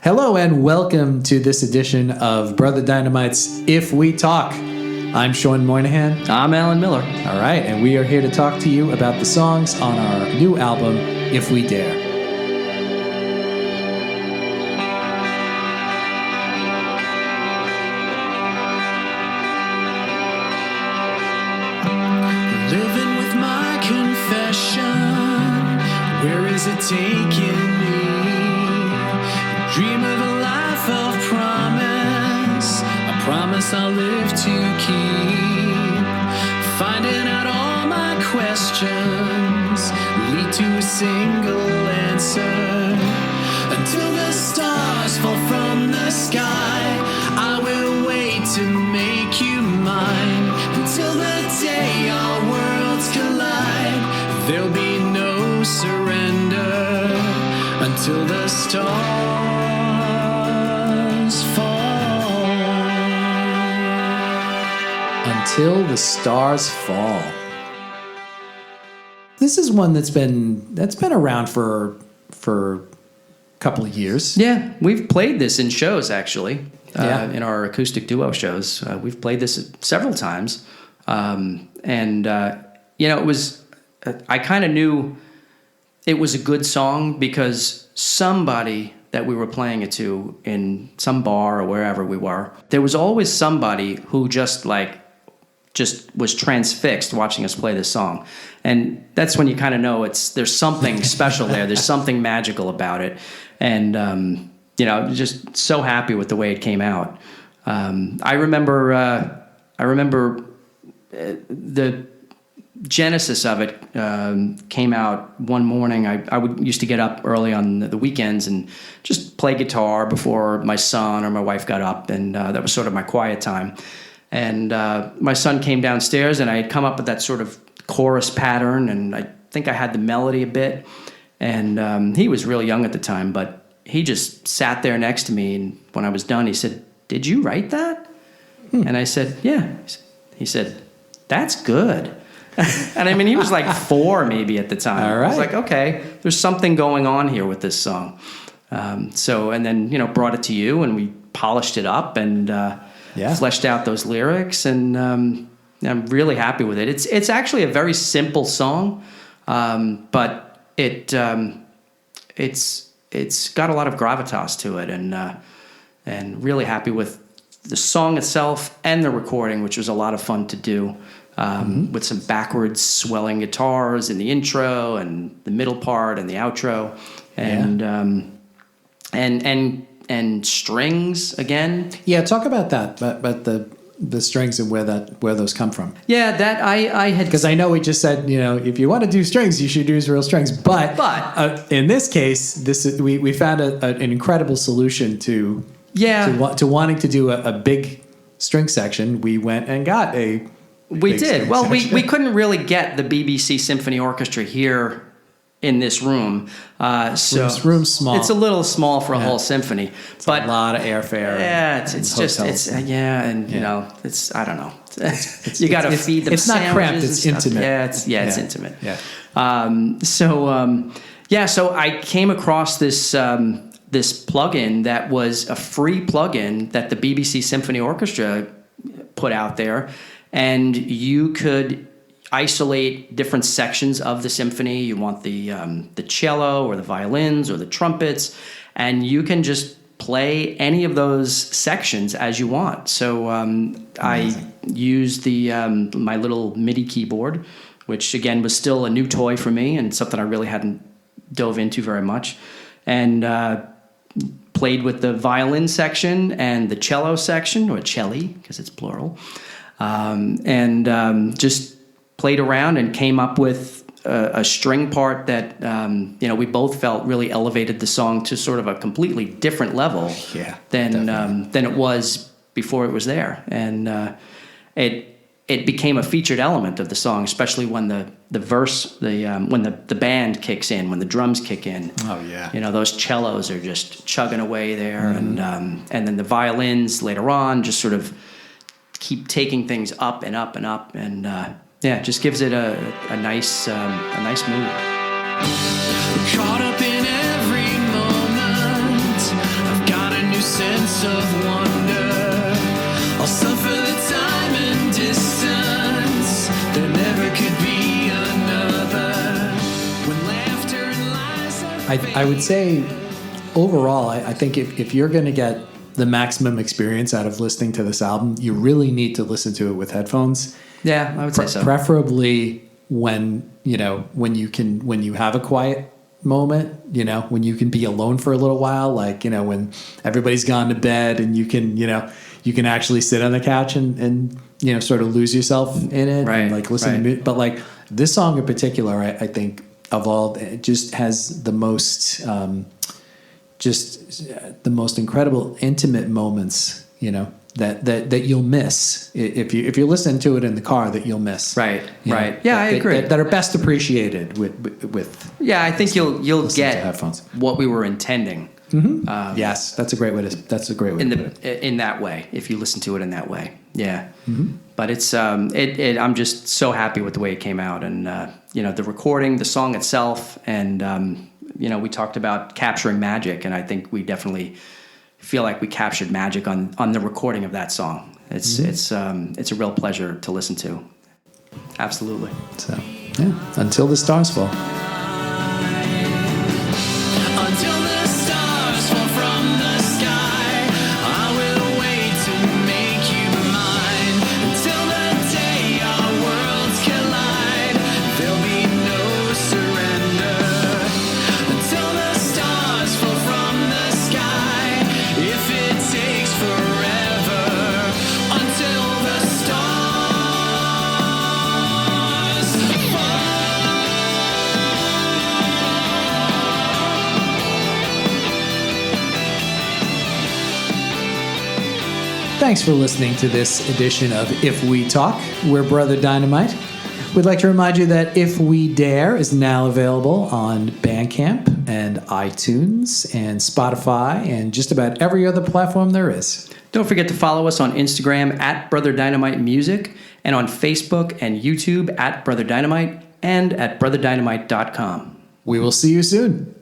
Hello and welcome to this edition of Brother Dynamite's If We Talk. I'm Sean Moynihan. I'm Alan Miller. All right, and we are here to talk to you about the songs on our new album, If We Dare. Living with my confession, where is it taking me? Dream of a life of promise, a promise I'll live to keep. Finding out all my questions lead to a single answer. Until the stars fall from the sky, I will wait to make you mine. Until the day our worlds collide, there'll be no surrender. Until the stars fall. Until the Stars Fall. This is one that's been around for a couple of years. Yeah, we've played this in shows, actually. Yeah. In our acoustic duo shows. We've played this several times. It was... I kind of knew it was a good song because somebody that we were playing it to in some bar or wherever we were, there was always somebody who just was transfixed watching us play this song. And that's when you kind of know there's something special there. There's something magical about it. And, just so happy with the way it came out. I remember the genesis of it came out one morning. I used to get up early on the weekends and just play guitar before my son or my wife got up, and that was sort of my quiet time. And my son came downstairs, and I had come up with that sort of chorus pattern, and I think I had the melody a bit. And he was really young at the time, but he just sat there next to me, and when I was done, he said, "Did you write that?" And I said, "Yeah." He said, "That's good." And I mean, he was like 4 maybe at the time. All right. I was like, okay, there's something going on here with this song. And then, brought it to you, and we polished it up and fleshed out those lyrics. And I'm really happy with it. It's actually a very simple song, but it's got a lot of gravitas to it, and really happy with the song itself and the recording, which was a lot of fun to do. With some backwards swelling guitars in the intro and the middle part and the outro, and strings again. Yeah, talk about that, but the strings and where those come from. Yeah, that I had, because I know we just said if you want to do strings, you should use real strings. But in this case, we found an incredible solution to wanting to do a big string section. We went and got a. We did. Well, we couldn't really get the BBC Symphony Orchestra here in this room. So this room's small. It's a little small for a whole symphony. But a lot of airfare. Yeah, it's I don't know. You got to feed them. It's not cramped. It's intimate. It's intimate. Yeah. So I came across this plugin that was a free plugin that the BBC Symphony Orchestra put out there. And you could isolate different sections of the symphony. You want the cello or the violins or the trumpets, and you can just play any of those sections as you want. So I used my little MIDI keyboard, which again was still a new toy for me and something I really hadn't dove into very much, and played with the violin section and the cello section, or celli because it's plural. Just played around and came up with a string part that we both felt really elevated the song to sort of a completely different level than it was before it was there, and it became a featured element of the song, especially when the verse, when the band kicks in, when the drums kick in. Oh yeah, those cellos are just chugging away there, and then the violins later on just sort of keep taking things up and up and up, and it just gives it a nice mood. Caught up in every moment, I've got sense of wonder. I'll suffer the time and distance. There never could be another. When laughter and lies are I would say overall, I think if you're going to get the maximum experience out of listening to this album, you really need to listen to it with headphones. Yeah, I would say so. Preferably when you have a quiet moment, when you can be alone for a little while, like, when everybody's gone to bed and you can actually sit on the couch and sort of lose yourself in it, right, and like listen to music. But like this song in particular, I think of all, it just has the most incredible intimate moments, that you'll miss if you listen to it in the car, that you'll miss. Right. Yeah, I agree. That are best appreciated with. Yeah, I think you'll get headphones. What we were intending. Mm-hmm. Yes, that's a great way to put it. In that way, if you listen to it in that way. Yeah. Mm-hmm. But it's I'm just so happy with the way it came out, and the recording, the song itself, and we talked about capturing magic, and I think we definitely feel like we captured magic on the recording of that song. It's a real pleasure to listen to. Absolutely. So, yeah, until the stars fall. until the stars fall from the sky. I will wait to make you mine until the day our worlds collide. There'll be no surrender until the stars fall from the sky. If it takes forever until the stars fall. Thanks for listening to this edition of If We Talk. We're Brother Dynamite. We'd like to remind you that If We Dare is now available on Bandcamp and iTunes and Spotify and just about every other platform there is. Don't forget to follow us on Instagram at Brother Dynamite Music, and on Facebook and YouTube at Brother Dynamite, and at brotherdynamite.com. We will see you soon.